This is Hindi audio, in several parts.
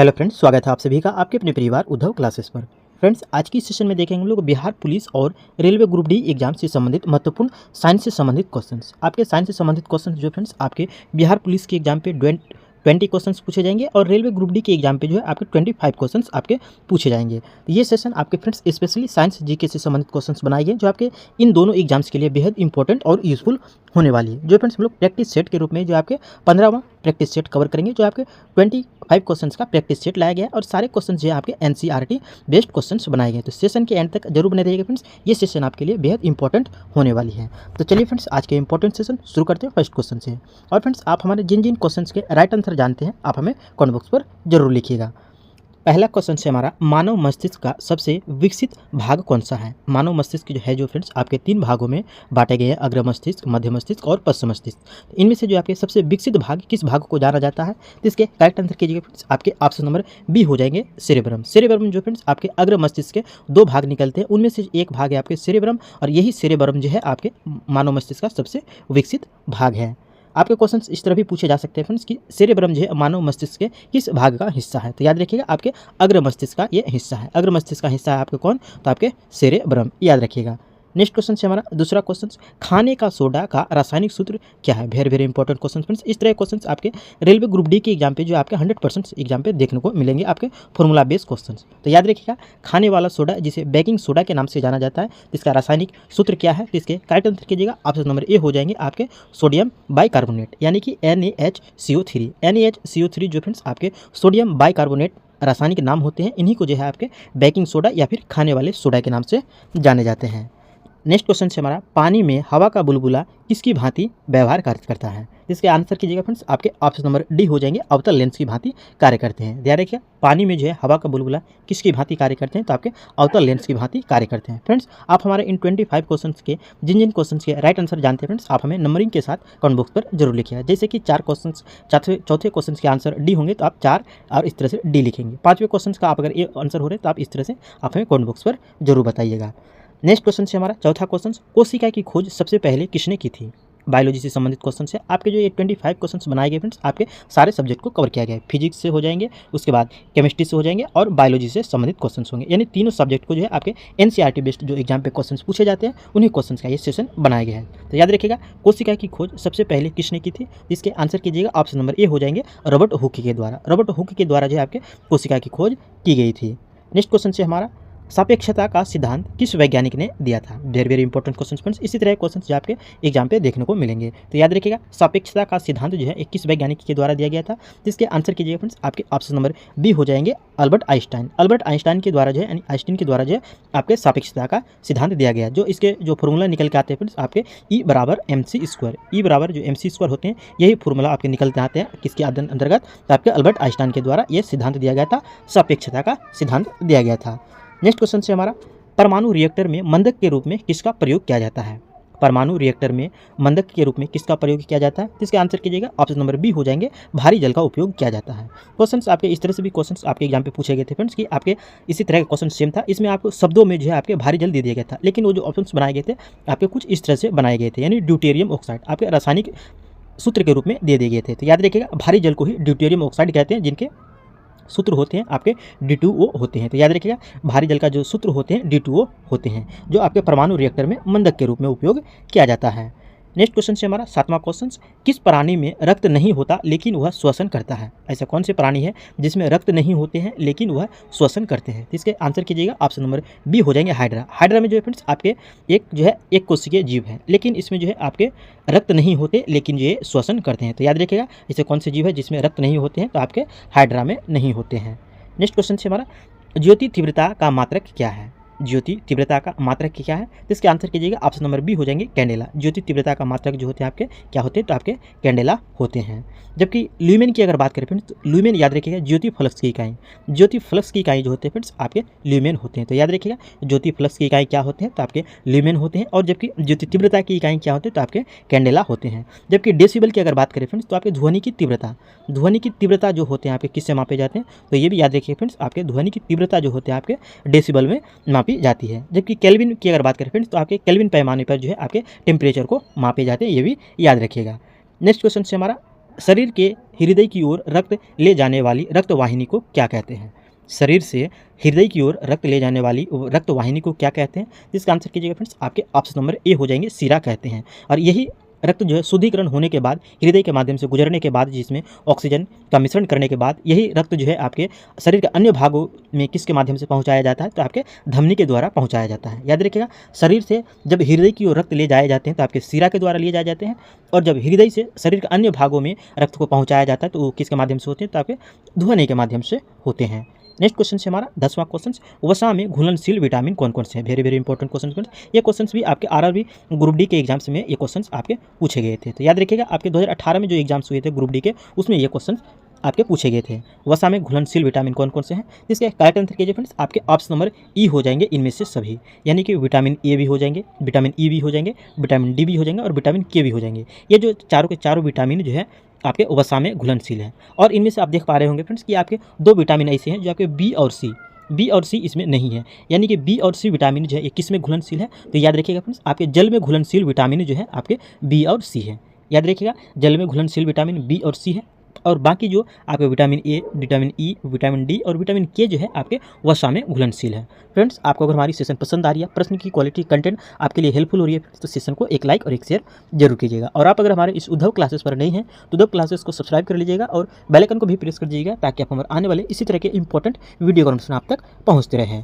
हेलो फ्रेंड्स, स्वागत है आप सभी का आपके अपने परिवार उद्धव क्लासेस पर। फ्रेंड्स, आज की सेशन में देखेंगे हम लोग बिहार पुलिस और रेलवे ग्रुप डी एग्जाम से संबंधित महत्वपूर्ण साइंस से संबंधित क्वेश्चंस। आपके साइंस से संबंधित क्वेश्चंस जो फ्रेंड्स आपके बिहार पुलिस के एग्जाम पे 20 क्वेश्चंस पूछे जाएंगे और रेलवे ग्रुप डी के एग्जाम पे जो है आपके 25 क्वेश्चंस आपके पूछे जाएंगे। तो ये सेशन आपके फ्रेंड्स स्पेशली साइंस जीके से संबंधित क्वेश्चंस बनाए गए जो आपके इन दोनों एग्जाम्स के लिए बेहद इंपॉर्टेंट और यूजफुल होने वाली है। जो फ्रेंड्स हम लोग प्रैक्टिस सेट के रूप में जो आपके 15वां प्रैक्टिस सेट कवर करेंगे, जो आपके 25 क्वेश्चंस का प्रैक्टिस सेट लाया गया है और सारे क्वेश्चन जो है आपके एनसीईआरटी बेस्ड क्वेश्चंस बनाए गए। तो सेशन के एंड तक जरूर बने रहिएगा फ्रेंड्स, ये सेशन आपके लिए बेहद इंपॉर्टेंट होने वाली है। तो चलिए फ्रेंड्स, आज के इंपॉर्टेंट सेशन शुरू करते हैं फर्स्ट क्वेश्चन से। और फ्रेंड्स, आप हमारे जिन जिन क्वेश्चन के राइट आंसर जानते हैं आप हमें कमेंट बॉक्स पर जरूर लिखिएगा। पहला क्वेश्चन से हमारा, मानव मस्तिष्क का सबसे विकसित भाग कौन सा है। मानव मस्तिष्क जो है जो फ्रेंड्स आपके 3 भागों में बांटे गए हैं, अग्र मस्तिष्क, मध्य मस्तिष्क और पश्च मस्तिष्क। इनमें से जो आपके सबसे विकसित भाग किस भाग को जाना जाता है, तो इसके करेक्ट आंसर कीजिएगा फ्रेंड्स, आपके ऑप्शन नंबर बी हो जाएंगे सेरेब्रम। सेरेब्रम जो फ्रेंड्स आपके अग्र मस्तिष्क के 2 भाग निकलते हैं, उनमें से एक भाग है आपके सेरेब्रम और यही सेरेब्रम जो है आपके मानव मस्तिष्क का सबसे विकसित भाग है। आपके क्वेश्चंस इस तरह भी पूछे जा सकते हैं फ्रेंड्स कि सेरेब्रम जो है मानव मस्तिष्क के किस भाग का हिस्सा है। तो याद रखिएगा आपके अग्र मस्तिष्क का ये हिस्सा है। अग्र मस्तिष्क का हिस्सा है आपके कौन, तो आपके सेरेब्रम, याद रखिएगा। नेक्स्ट क्वेश्चन से हमारा दूसरा क्वेश्चन, खाने का सोडा का रासायनिक सूत्र क्या है। Very very important question friends. इस तरह क्वेश्चन आपके रेलवे ग्रुप डी के एग्जाम पे जो आपके 100% एग्जाम पे देखने को मिलेंगे, आपके फॉर्मूला बेस्ड क्वेश्चन। तो याद रखिएगा, खाने वाला सोडा जिसे बेकिंग सोडा के नाम से जाना जाता है, इसका रासायनिक सूत्र क्या है, तो इसके करेक्ट आंसर कीजिएगा। ऑप्शन नंबर ए हो जाएंगे आपके सोडियम बाइकार्बोनेट, यानी कि NaHCO3। NaHCO3 जो फ्रेंड्स आपके सोडियम बाइकार्बोनेट रासायनिक नाम होते हैं, इन्हीं को जो है आपके बेकिंग सोडा या फिर खाने वाले सोडा के नाम से जाने जाते हैं। नेक्स्ट क्वेश्चन से हमारा, पानी में हवा का बुलबुला किसकी भांति व्यवहार करता है। इसके आंसर कीजिएगा फ्रेंड्स, आपके ऑप्शन नंबर डी हो जाएंगे अवतल लेंस की भांति कार्य करते हैं। ध्यान रखिए, पानी में जो है हवा का बुलबुला किसकी भांति कार्य करते हैं, तो आपके अवतल लेंस की भांति कार्य करते हैं। फ्रेंड्स, आप हमारे इन 25 क्वेश्चन के जिन जिन क्वेश्चन के राइट आंसर जानते हैं फ्रेंड्स, आप हमें नंबरिंग के साथ कमेंट बॉक्स पर जरूर लिखिएगा। जैसे कि 4 क्वेश्चन, चौथे क्वेश्चन के आंसर डी होंगे तो आप 4 और इस तरह से डी लिखेंगे। 5वें क्वेश्चन का आप अगर ए आंसर हो रहे तो आप इस तरह से आप हमें कमेंट बॉक्स पर जरूर बताइएगा। नेक्स्ट क्वेश्चन से हमारा चौथा क्वेश्चन, कोशिका की खोज सबसे पहले किसने की थी। बायोलॉजी से संबंधित क्वेश्चन है। आपके जो ये 25 क्वेश्चंस बनाए गए फ्रेंड्स, आपके सारे सब्जेक्ट को कवर किया गया है। फिजिक्स से हो जाएंगे, उसके बाद केमिस्ट्री से हो जाएंगे और बायोलॉजी से संबंधित क्वेश्चंस होंगे, यानी तीनों सब्जेक्ट को जो है आपके एनसीईआरटी बेस्ड जो एग्जाम पे क्वेश्चंस पूछे जाते हैं उन्हीं क्वेश्चंस का ये सेशन बनाया गया है। तो याद रखिएगा, कोशिका की खोज सबसे पहले किसने की थी, इसके आंसर कीजिएगा। ऑप्शन नंबर ए हो जाएंगे रॉबर्ट हुक के द्वारा। रॉबर्ट हुक के द्वारा जो है आपके कोशिका की खोज की गई थी। नेक्स्ट क्वेश्चन से हमारा, सापेक्षता का सिद्धांत किस वैज्ञानिक ने दिया था। Very very important question friends. इसी तरह क्वेश्चन जो आपके एग्जाम पे देखने को मिलेंगे। तो याद रखिएगा, सापेक्षता का सिद्धांत जो है किस वैज्ञानिक के द्वारा दिया गया था, जिसके आंसर कीजिएगा फ्रेंड्स, आपके ऑप्शन नंबर बी हो जाएंगे अल्बर्ट आइंस्टाइन। अल्बर्ट आइंस्टाइन के द्वारा जो है, यानी आइंस्टाइन के द्वारा जो है आपके सापेक्षता का सिद्धांत दिया गया। जो इसके जो फॉर्मूला निकल के आते हैं फ्रेंड्स, आपके E बराबर MC²। E बराबर जो MC² होते हैं, यही फॉर्मूला आपके निकलते आते हैं किसके अंतर्गत, तो आपके अल्बर्ट आइंस्टाइन के द्वारा ये सिद्धांत दिया गया था, सापेक्षता का सिद्धांत दिया गया था। नेक्स्ट क्वेश्चन से हमारा, परमाणु रिएक्टर में मंदक के रूप में किसका प्रयोग किया जाता है। परमाणु रिएक्टर में मंदक के रूप में किसका प्रयोग किया जाता है, इसके आंसर कीजिएगा। ऑप्शन नंबर बी हो जाएंगे भारी जल का उपयोग किया जाता है। क्वेश्चंस आपके इस तरह से भी क्वेश्चंस आपके एग्जाम पे पूछे गए थे फ्रेंड्स कि आपके इसी तरह का क्वेश्चन सेम था। इसमें आपको शब्दों में जो है आपके भारी जल दे दिया गया था, लेकिन वो जो ऑप्शंस बनाए गए थे आपके कुछ इस तरह से बनाए गए थे, यानी ड्यूटेरियम ऑक्साइड आपके रासायनिक सूत्र के रूप में दे दिए गए थे। तो याद रखिएगा, भारी जल को ही ड्यूटेरियम ऑक्साइड कहते हैं, जिनके सूत्र होते हैं आपके D2O होते हैं। तो याद रखिएगा, भारी जल का जो सूत्र होते हैं D2O होते हैं, जो आपके परमाणु रिएक्टर में मंदक के रूप में उपयोग किया जाता है। नेक्स्ट क्वेश्चन से हमारा 7वां क्वेश्चन, किस प्राणी में रक्त नहीं होता लेकिन वह श्वसन करता है। ऐसा कौन से प्राणी है जिसमें रक्त नहीं होते हैं लेकिन वह श्वसन करते हैं, इसके आंसर कीजिएगा। ऑप्शन नंबर बी हो जाएंगे हाइड्रा। हाइड्रा में जो है फ्रेंड्स आपके एक जो है एक कोशिकीय जीव है, लेकिन इसमें जो है आपके रक्त नहीं होते लेकिन ये श्वसन करते हैं। तो याद रखिएगा, इसे कौन से जीव है जिसमें रक्त नहीं होते हैं, तो आपके हाइड्रा में नहीं होते हैं। नेक्स्ट क्वेश्चन से हमारा, ज्योति तीव्रता का मात्रक क्या है। ज्योति तीव्रता का मात्रक क्या है, तो इसके आंसर कीजिएगा। ऑप्शन नंबर बी हो जाएंगे कैंडेला। ज्योति तीव्रता का मात्रक जो होते हैं आपके क्या होते हैं, तो आपके कैंडेला होते हैं। जबकि ल्यूमेन की अगर बात करें फ्रेंड्स, तो ल्यूमेन याद रखिएगा ज्योति फ्लक्स की इकाई। ज्योति फ्लक्स की इकाई जो होते हैं फ्रेंड्स आपके ल्यूमेन होते हैं। तो याद रखिएगा, ज्योति फ्लक्स की इकाई क्या होते हैं, तो आपके ल्यूमेन होते हैं। और जबकि ज्योति तीव्रता की इकाई क्या होते हैं, तो आपके कैंडेला होते हैं। जबकि डेसिबल की अगर बात करें फ्रेंड्स, तो आपके ध्वनि की तीव्रता जो होते हैं आपके किससे मापे जाते हैं, तो ये भी याद रखिए फ्रेंड्स, आपके ध्वनि की तीव्रता जो होते हैं आपके डेसिबल में मापी जाती है। जबकि केल्विन की अगर बात करें फ्रेंड्स, तो आपके केल्विन पैमाने पर जो है आपके टेम्परेचर को मापे जाते हैं, ये भी याद रखिएगा। नेक्स्ट क्वेश्चन से हमारा शरीर के हृदय की ओर रक्त ले जाने वाली रक्तवाहिनी को क्या कहते हैं? शरीर से हृदय की ओर रक्त ले जाने वाली रक्तवाहिनी को क्या कहते हैं? इसका आंसर कीजिएगा फ्रेंड्स, आपके ऑप्शन नंबर ए हो जाएंगे, शिरा कहते हैं। और यही रक्त जो है शुद्धिकरण होने के बाद, हृदय के माध्यम से गुजरने के बाद, जिसमें ऑक्सीजन का मिश्रण करने के बाद यही रक्त जो है आपके शरीर के अन्य भागों में किसके माध्यम से पहुंचाया जाता है? तो आपके धमनी के द्वारा पहुंचाया जाता है। याद रखिएगा, शरीर से जब हृदय की ओर रक्त ले जाए जाते हैं तो आपके शिरा के द्वारा लिए जाए जाते हैं, और जब हृदय से शरीर के अन्य भागों में रक्त को पहुँचाया जाता है तो वो किसके माध्यम से होते हैं? तो आपके धुआने के माध्यम से होते हैं। नेक्स्ट क्वेश्चन से हमारा 10वां क्वेश्चन, वसा में घुलनशील विटामिन कौन कौन से हैं? Very very important question friends. ये क्वेश्चन भी आपके आरआरबी ग्रुप डी के एग्जाम्स में ये क्वेश्चन आपके पूछे गए थे। तो याद रखिएगा, आपके 2018 में जो एग्जाम्स हुए थे ग्रुप डी के, उसमें ये क्वेश्चन आपके पूछे गए थे। वसा में घुलनशील विटामिन कौन कौन से हैं? इसके करेक्ट आंसर कीजिए फ्रेंड्स, आपके ऑप्शन नंबर ई हो जाएंगे इनमें से सभी, यानी कि विटामिन ए भी हो जाएंगे, विटामिन ई भी हो जाएंगे, विटामिन डी भी हो जाएंगे और विटामिन के भी हो जाएंगे। ये जो चारों के चारों विटामिन जो है आपके वसा में घुलनशील है। और इनमें से आप देख पा रहे होंगे फ्रेंड्स कि आपके 2 विटामिन ऐसे हैं जो आपके बी और सी इसमें नहीं है, यानी कि बी और सी विटामिन जो है ये किस में घुलनशील है? तो याद रखिएगा फ्रेंड्स, आपके जल में घुलनशील विटामिन जो है आपके बी और सी है। याद रखिएगा, जल में घुलनशील विटामिन बी और सी है, और बाकी जो आपके vitamin A, vitamin E, vitamin D और विटामिन के जो है आपके वसा में घुलनशील है। फ्रेंड्स, आपको अगर हमारी सेशन पसंद आ रही है, प्रश्न की क्वालिटी, कंटेंट आपके लिए हेल्पफुल हो रही है, तो सेशन को एक लाइक और एक शेयर जरूर कीजिएगा। और आप अगर हमारे इस उद्धव क्लासेस पर नहीं हैं तो उद्धव क्लासेस को सब्सक्राइब कर लीजिएगा और बेल आइकन को भी प्रेस कर दीजिएगा, ताकि आप हमारे आने वाले इसी तरह के इंपॉर्टेंट वीडियो कॉन्फ्रेंस आप तक पहुँचते रहें।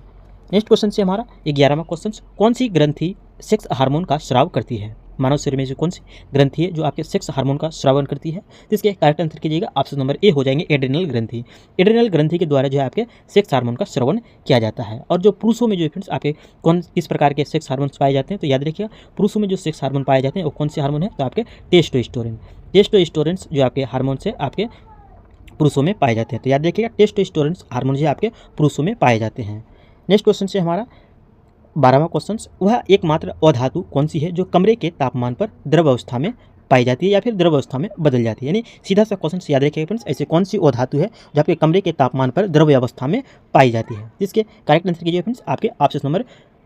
नेक्स्ट क्वेश्चन से हमारा 11वां क्वेश्चन, कौन सी ग्रंथि सेक्स हार्मोन का स्राव करती है? मानव शरीर में से कौन सी ग्रंथि है जो आपके सेक्स हार्मोन का स्रावन करती है? तो इसके करेक्ट आंसर कीजिएगा, ऑप्शन नंबर ए हो जाएंगे, एड्रिनल ग्रंथि। एड्रिनल ग्रंथि के द्वारा जो है आपके सेक्स हार्मोन का स्रावन किया जाता है। और जो पुरुषों में जो फ्रेंड्स आपके किस प्रकार के सेक्स हार्मोन्स पाए जाते हैं? तो याद रखिएगा, पुरुषों में जो सेक्स हार्मोन पाए जाते हैं वो कौन से हार्मोन है? तो आपके टेस्टोस्टेरोन। टेस्टोस्टेरोन जो आपके हार्मोन्स है आपके पुरुषों में पाए जाते हैं। तो याद रखिएगा, टेस्टोस्टेरोन हार्मोन जो आपके पुरुषों में पाए जाते हैं। नेक्स्ट क्वेश्चन से हमारा 12वां क्वेश्चन, वह एकमात्र अधातु कौन सी है जो कमरे के तापमान पर द्रव अवस्था में पाई जाती है या फिर द्रव अवस्था में बदल जाती है? यानी सीधा सा क्वेश्चन याद रखिएगा फ्रेंड्स, ऐसे कौन सी अधातु है जो आपके कमरे के तापमान पर द्रव अवस्था में पाई जाती है? जिसके करेक्ट आंसर कीजिए फ्रेंड्स, आपके ऑप्शन नंबर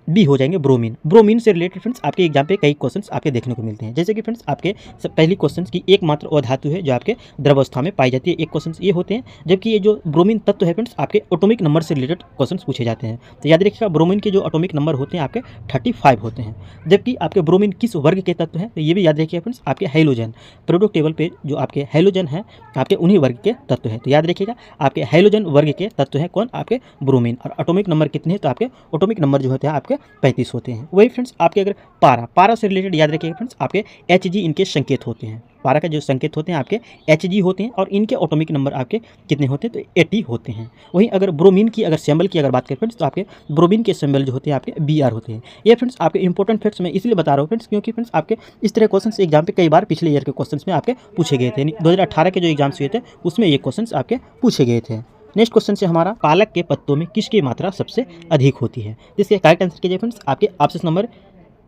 बी हो जाएंगे, ब्रोमीन। ब्रोमीन से रिलेटेड फ्रेंड्स आपके एग्जाम पे कई क्वेश्चंस आपके देखने को मिलते हैं। जैसे कि फ्रेंड्स आपके पहली क्वेश्चन की एकमात्र अधातु है जो आपके द्रवावस्था में पाई जाती है, एक क्वेश्चन ये होते हैं। जबकि ये जो ब्रोमीन तत्व है फ्रेंड्स आपके एटॉमिक नंबर से रिलेटेड क्वेश्चन पूछे जाते हैं। तो याद रखिएगा, ब्रोमीन के जो एटॉमिक नंबर होते हैं आपके 35 होते हैं। जबकि आपके ब्रोमीन किस वर्ग के तत्व है? तो ये भी याद रखिएगा फ्रेंड्स, आपके हैलोजन। पीरियोडिक टेबल पे जो आपके हैलोजन है आपके उन्हीं वर्ग के तत्व है। तो याद रखिएगा, आपके हैलोजन वर्ग के तत्व है कौन? आपके ब्रोमीन। और एटॉमिक नंबर कितने हैं? तो आपके एटॉमिक नंबर जो होते हैं आपके 35 होते हैं। वही फ्रेंड्स आपके अगर पारा से रिलेटेड याद रखिएगा फ्रेंड्स, आपके Hg इनके संकेत होते हैं। पारा का जो संकेत होते हैं आपके Hg होते हैं, और इनके एटॉमिक नंबर आपके कितने होते हैं? तो 80 होते हैं। वहीं अगर ब्रोमीन की अगर सिंबल की अगर बात करें फ्रेंड्स, तो आपके ब्रोमीन के सिंबल जो होते हैं आपके Br होते हैं। ये फ्रेंड्स आपके इंपॉर्टेंट फैक्ट्स मैं इसलिए बता रहा हूँ फ्रेंड्स, क्योंकि फ्रेंड्स आपके इस तरह क्वेश्चन एग्जाम पे कई बार पिछले ईयर के क्वेश्चन में आपके पूछे गए थे। 2018 के जो एग्जाम्स हुए थे उसमें ये क्वेश्चन आपके पूछे गए थे। नेक्स्ट क्वेश्चन से हमारा, पालक के पत्तों में किसकी मात्रा सबसे अधिक होती है? जिसके करेक्ट आंसर कीजिए फ्रेंड्स, आपके ऑप्शन नंबर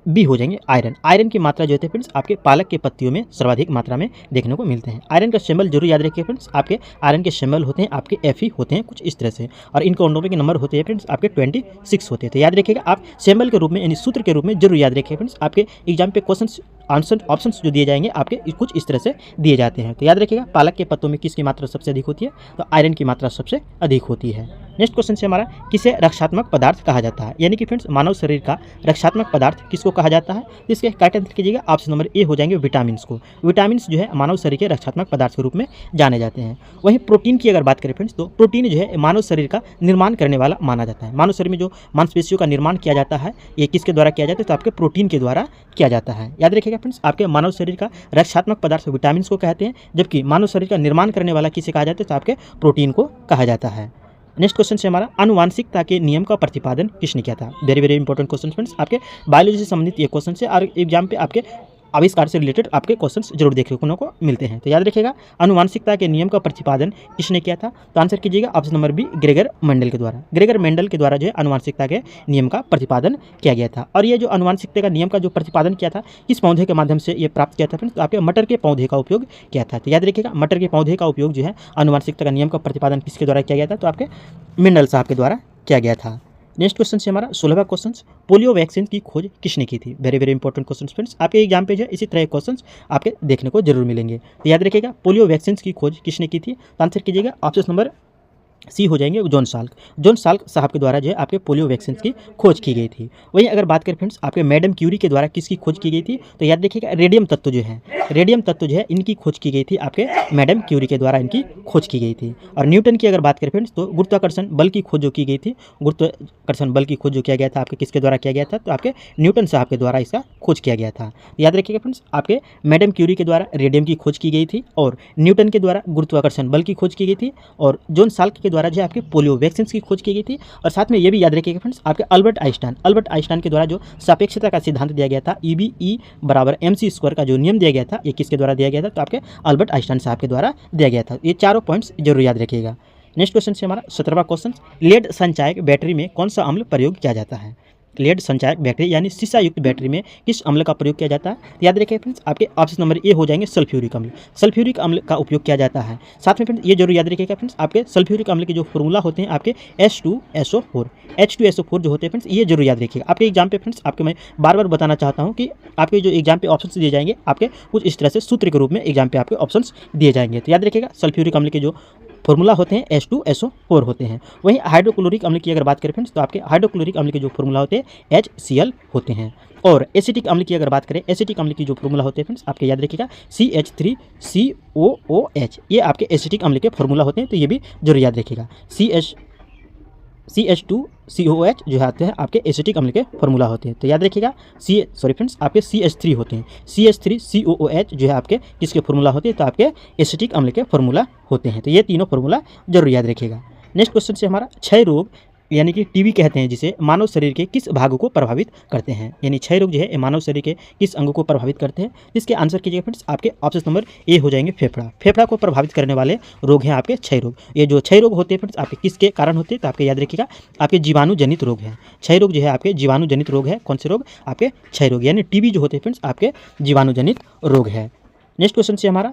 बी हो जाएंगे, आयरन। आयरन की मात्रा जो होती है फ्रेंड्स आपके पालक के पत्तियों में सर्वाधिक मात्रा में देखने को मिलते हैं। आयरन का सिंबल जरूर याद रखिए फ्रेंड्स, आपके आयरन के सिंबल होते हैं आपके Fe होते हैं कुछ इस तरह से, और इनके एटॉमिक नंबर होते हैं फ्रेंड्स आपके 26 होते हैं। तो याद रखिएगा, आप सिंबल के रूप में यानी सूत्र के रूप में जरूर याद रखिए फ्रेंड्स। आपके एग्जाम पे क्वेश्चन आंसर ऑप्शंस जो दिए जाएंगे आपके कुछ इस तरह से दिए जाते हैं। तो याद रखिएगा, पालक के पत्तों में किसकी मात्रा सबसे अधिक होती है? तो आयरन की मात्रा सबसे अधिक होती है। नेक्स्ट क्वेश्चन से हमारा, किसे रक्षात्मक पदार्थ कहा जाता है? यानी कि फ्रेंड्स मानव शरीर का रक्षात्मक पदार्थ किसको कहा जाता है? इसके करेक्ट आंसर कीजिएगा, ऑप्शन नंबर ए हो जाएंगे, विटामिन को। विटामिन जो है मानव शरीर के रक्षात्मक पदार्थ के रूप में जाने जाते हैं। वहीं प्रोटीन की अगर बात करें फ्रेंड्स, तो प्रोटीन जो है मानव शरीर का निर्माण करने वाला माना जाता है। मानव शरीर में जो मांसपेशियों का निर्माण किया जाता है ये किसके द्वारा किया जाता है? तो आपके प्रोटीन के द्वारा किया जाता है। याद रखिएगा फ्रेंड्स, आपके मानव शरीर का रक्षात्मक पदार्थ विटामिन को कहते हैं, जबकि मानव शरीर का निर्माण करने वाला किसे कहा जाता है? तो आपके प्रोटीन को कहा जाता है। नेक्स्ट क्वेश्चन से हमारा, आनुवांशिकता के नियम का प्रतिपादन किसने किया था? Very very important question friends, आपके बायोलॉजी से संबंधित ये क्वेश्चन है और एग्जाम पे आपके आविष्कार से रिलेटेड आपके क्वेश्चंस जरूर देखने को मिलते हैं। तो याद रखिएगा, आनुवांशिकता के नियम का प्रतिपादन किसने किया था? तो आंसर कीजिएगा option number B, Gregor Mendel के द्वारा। ग्रेगर मेंडल के द्वारा जो है आनुवांशिकता के नियम का प्रतिपादन किया गया था। और ये जो आनुवांशिकता का नियम का जो प्रतिपादन किया था, किस पौधे के माध्यम से ये प्राप्त किया था फ्रेंड्स? तो आपके मटर के पौधे का उपयोग किया था। तो याद रखिएगा, मटर के पौधे का उपयोग जो है आनुवांशिकता का नियम का प्रतिपादन किसके द्वारा किया गया था? तो आपके मेंडल साहब के द्वारा किया गया था। नेक्स्ट क्वेश्चन से हमारा 16वां क्वेश्चन, पोलियो वैक्सीन की खोज किसने की थी? Very very important question friends, आपके एग्जाम पे जो है इसी तरह के क्वेश्चन आपके देखने को जरूर मिलेंगे। तो याद रखिएगा पोलियो वैक्सीन की खोज किसने की थी? तो आंसर कीजिएगा ऑप्शन नंबर सी हो जाएंगे जॉन साल्क। जॉन साल्क साहब के द्वारा जो है आपके पोलियो वैक्सीन की खोज की गई थी। वहीं अगर बात करें फ्रेंड्स आपके मैडम क्यूरी के द्वारा किसकी खोज की गई थी? तो याद रखिएगा रेडियम तत्व जो है, रेडियम तत्व जो है इनकी खोज की गई थी, आपके मैडम क्यूरी के द्वारा इनकी खोज की गई थी। और न्यूटन की अगर बात करें फ्रेंड्स तो गुरुत्वाकर्षण बल की खोज जो की गई थी, गुरुत्वाकर्षण बल की खोज जो किया गया था आपके किसके द्वारा किया गया था? तो आपके न्यूटन साहब के द्वारा इसका खोज किया गया था। याद रखिएगा फ्रेंड्स आपके मैडम क्यूरी के द्वारा रेडियम की खोज की गई थी और न्यूटन के द्वारा गुरुत्वाकर्षण बल की खोज की गई थी और जॉन साल्क के द्वारा जो आपके पोलियो वैक्सीन की खोज की गई थी। और साथ में ये भी याद रखिएगा फ्रेंड्स आपके अल्बर्ट आइंस्टाइन के द्वारा जो सापेक्षता का सिद्धांत दिया गया था, EB बराबर mc² का जो नियम दिया गया था, ये किसके द्वारा दिया गया था? तो आपके अल्बर्ट आइंस्टाइन साहब के द्वारा दिया गया था। ये चारों पॉइंट्स जरूर याद रखिएगा। नेक्स्ट क्वेश्चन से हमारा 17वां क्वेश्चन, लेड संचायक बैटरी में कौन सा अम्ल प्रयोग किया जाता है? लेड संचायक बैटरी यानी शीशा युक्त बैटरी में किस अम्ल का प्रयोग किया जाता है? याद रखिए फ्रेंड्स आपके ऑप्शन नंबर ए हो जाएंगे सल्फ्यूरिक अम्ल। सल्फ्यूरिक अम्ल का उपयोग किया जाता है। साथ में फ्रेंड्स ये जरूर याद रखिएगा फ्रेंड्स आपके सल्फ्यूरिक अम्ल के जो फॉर्मूला होते हैं आपके H2SO4 जो होते हैं फ्रेंड्स, ये जरूर याद रखिएगा। आपके एग्जाम पे फ्रेंड्स आपके मैं बार बार बताना चाहता हूँ कि आपके जो एग्जाम पे ऑप्शन दिए जाएंगे आपके कुछ इस तरह से सूत्र के रूप में एग्जाम पे आपके ऑप्शन दिए जाएंगे। तो याद रखिएगा सल्फ्यूरिक अम्ल के जो फॉर्मूला होते हैं H2SO4 होते हैं। वहीं हाइड्रोक्लोरिक अम्ल की अगर बात करें फ्रेंड्स तो आपके हाइड्रोक्लोरिक अम्ल के जो फॉर्मूला होते हैं HCl होते हैं। और एसिटिक अम्ल की अगर बात करें, एसिटिक अम्ल की जो फॉर्मूला होते हैं फ्रेंड्स आपके याद रखिएगा CH3COOH, ये आपके एसिटिक अम्ल के फॉर्मूला होते हैं। तो ये भी जरूर याद रखिएगा। CH2COOH जो आते हैं आपके एसिटिक अम्ल के फॉर्मूला होते हैं। तो याद रखिएगा फ्रेंड्स आपके CH3 होते हैं, CH3COOH जो है आपके किसके फॉर्मूला होते हैं? तो आपके एसिटिक अम्ल के फॉर्मूला होते हैं। तो ये तीनों फॉर्मूला जरूर याद रखिएगा। नेक्स्ट क्वेश्चन से हमारा क्षय रोग यानी कि टीबी कहते हैं जिसे मानव शरीर के किस भाग को प्रभावित करते हैं? यानी क्षय रोग जो है मानव शरीर के किस अंग को प्रभावित करते हैं? इसके आंसर कीजिएगा फ्रेंड्स आपके ऑप्शन नंबर ए हो जाएंगे फेफड़ा। फेफड़ा को प्रभावित करने वाले रोग हैं आपके क्षय रोग। ये जो क्षय रोग होते हैं फ्रेंड्स आपके किसके कारण होते हैं? तो आपके याद रखिएगा आपके जीवाणु जनित रोग है। क्षय रोग जो है आपके जीवाणु जनित रोग है। कौन से रोग? आपके क्षय रोग यानी टीबी जो होते हैं फ्रेंड्स आपके जीवाणु जनित रोग है। नेक्स्ट क्वेश्चन से हमारा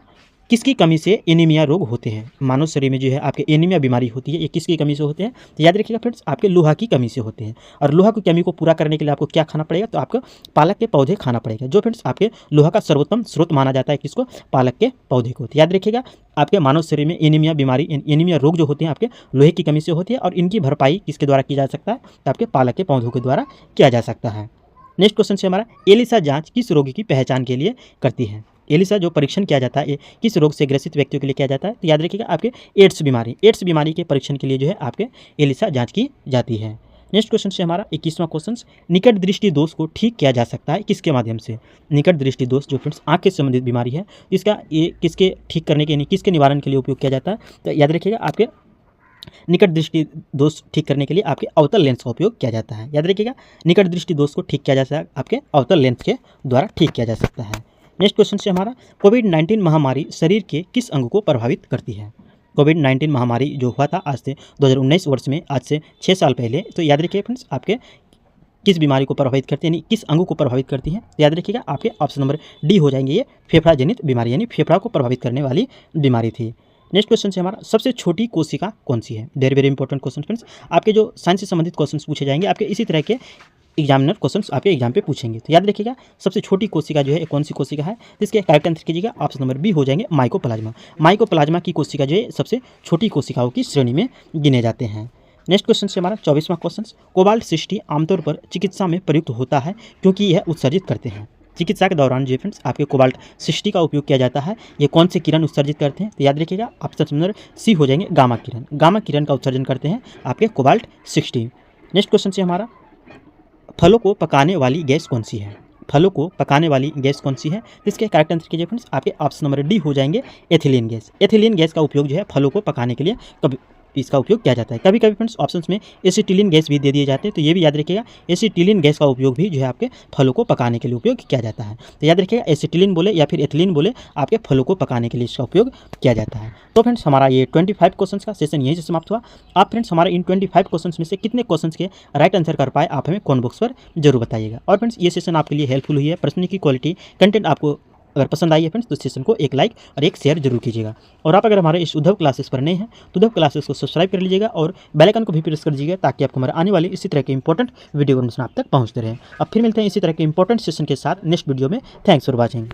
किसकी कमी से एनीमिया रोग होते हैं? मानव शरीर में जो है आपके एनीमिया बीमारी होती है, ये किसकी कमी से होते हैं? तो याद रखिएगा फ्रेंड्स आपके लोहा की कमी से होते हैं। और लोहा की कमी को पूरा करने के लिए आपको क्या खाना पड़ेगा? तो आपको पालक के पौधे खाना पड़ेगा, जो फ्रेंड्स आपके लोहा का सर्वोत्तम स्रोत माना जाता है। किसको? पालक के पौधे को। तो याद रखिएगा आपके मानव शरीर में एनीमिया बीमारी एनीमिया रोग जो होते हैं आपके लोहे की कमी से होती है और इनकी भरपाई किसके द्वारा की जा सकता है? तो आपके पालक के पौधों के द्वारा किया जा सकता है। नेक्स्ट क्वेश्चन से हमारा एलिसा जांच किस रोगी की पहचान के लिए करती है? एलिसा जो परीक्षण किया जाता है ये किस रोग से ग्रसित व्यक्तियों के लिए किया जाता है? तो याद रखिएगा आपके एड्स बीमारी के परीक्षण के लिए जो है आपके एलिसा जांच की जाती है। नेक्स्ट क्वेश्चन से हमारा 21वां क्वेश्चन, निकट दृष्टि दोष को ठीक किया जा सकता है किसके माध्यम से? निकट दृष्टि दोष जो फ्रेंड्स आँख से संबंधित बीमारी है, इसका ये किसके ठीक करने के किसके निवारण के लिए उपयोग किया जाता है? तो याद रखिएगा आपके निकट दृष्टि दोष ठीक करने के लिए आपके अवतल लेंस का उपयोग किया जाता है। याद रखिएगा निकट दृष्टि दोष को ठीक किया जा सकता है आपके अवतल लेंस के द्वारा ठीक किया जा सकता है। नेक्स्ट क्वेश्चन से हमारा कोविड-19 महामारी शरीर के किस अंग को प्रभावित करती है? कोविड-19 महामारी जो हुआ था आज से 2019 वर्ष में, आज से 6 साल पहले, तो याद रखिए फ्रेंड्स आपके किस बीमारी को प्रभावित करती है यानी किस अंग को प्रभावित करती है? तो याद रखिएगा आपके ऑप्शन नंबर डी हो जाएंगे, ये फेफड़ा जनित बीमारी यानी फेफड़ा को प्रभावित करने वाली बीमारी थी। नेक्स्ट क्वेश्चन से हमारा सबसे छोटी कोशिका कौन सी है? Very very important question friends, आपके जो साइंस से संबंधित क्वेश्चन पूछे जाएंगे आपके इसी तरह के एग्जामिनर क्वेश्चंस आपके एग्जाम पे पूछेंगे। तो याद रखिएगा सबसे छोटी कोशिका जो है कौन सी कोशिका है? जिसके करेक्ट आंसर कीजिएगा ऑप्शन नंबर बी हो जाएंगे माइकोप्लाज्मा। माइकोप्लाज्मा की कोशिका जो है सबसे छोटी कोशिकाओं की श्रेणी में गिने जाते हैं। नेक्स्ट क्वेश्चन से हमारा 24वां क्वेश्चन, कोबाल्ट 60 आमतौर पर चिकित्सा में प्रयुक्त होता है क्योंकि यह उत्सर्जित करते हैं। चिकित्सा के दौरान जो फ्रेंड्स आपके कोबाल्ट 60 का उपयोग किया जाता है, ये कौन से किरण उत्सर्जित करते हैं? तो याद रखिएगा ऑप्शन नंबर सी हो जाएंगे गामा किरण। गामा किरण का उत्सर्जन करते हैं आपके कोबाल्ट 60। नेक्स्ट क्वेश्चन से हमारा फलों को पकाने वाली गैस कौन सी है? फलों को पकाने वाली गैस कौन सी है? इसके करेक्ट आंसर कीजिए फ्रेंड्स आपके ऑप्शन नंबर डी हो जाएंगे एथिलीन गैस। एथिलीन गैस का उपयोग जो है फलों को पकाने के लिए कभी इसका उपयोग किया जाता है। कभी कभी फ्रेंड्स ऑप्शंस में एसिटिलीन गैस भी दे दिए जाते हैं, तो ये भी याद रखिएगा एसिटिलीन गैस का उपयोग भी जो है आपके फलों को पकाने के लिए उपयोग किया जाता है। तो याद रखिएगा एसिटिलीन बोले या फिर एथिलीन बोले आपके फलों को पकाने के लिए इसका उपयोग किया जाता है। तो फ्रेंड्स हमारा ये 25 क्वेश्चन का सेशन यहीं से समाप्त हुआ। आप फ्रेंड्स हमारे इन 25 क्वेश्चन में से कितने क्वेश्चन के राइट आंसर कर पाए आप हमें कमेंट बॉक्स पर जरूर बताइएगा। और फ्रेंड्स ये सेशन आपके लिए हेल्पफुल हुई है, प्रश्न की क्वालिटी कंटेंट आपको अगर पसंद आई है फ्रेंड्स तो इस सेशन को एक लाइक और एक शेयर जरूर कीजिएगा। और आप अगर हमारे इस उद्धव क्लासेस पर नए हैं तो उद्धव क्लासेस को सब्सक्राइब कर लीजिएगा और बेल आइकन को भी प्रेस कर दीजिएगा ताकि आपको हमारे आने वाली इसी तरह के इंपॉर्टेंट वीडियो आप तक पहुंचते रहें। अब फिर मिलते हैं इसी तरह के इंपॉर्टेंट सेशन के साथ नेक्स्ट वीडियो में। Thanks for watching.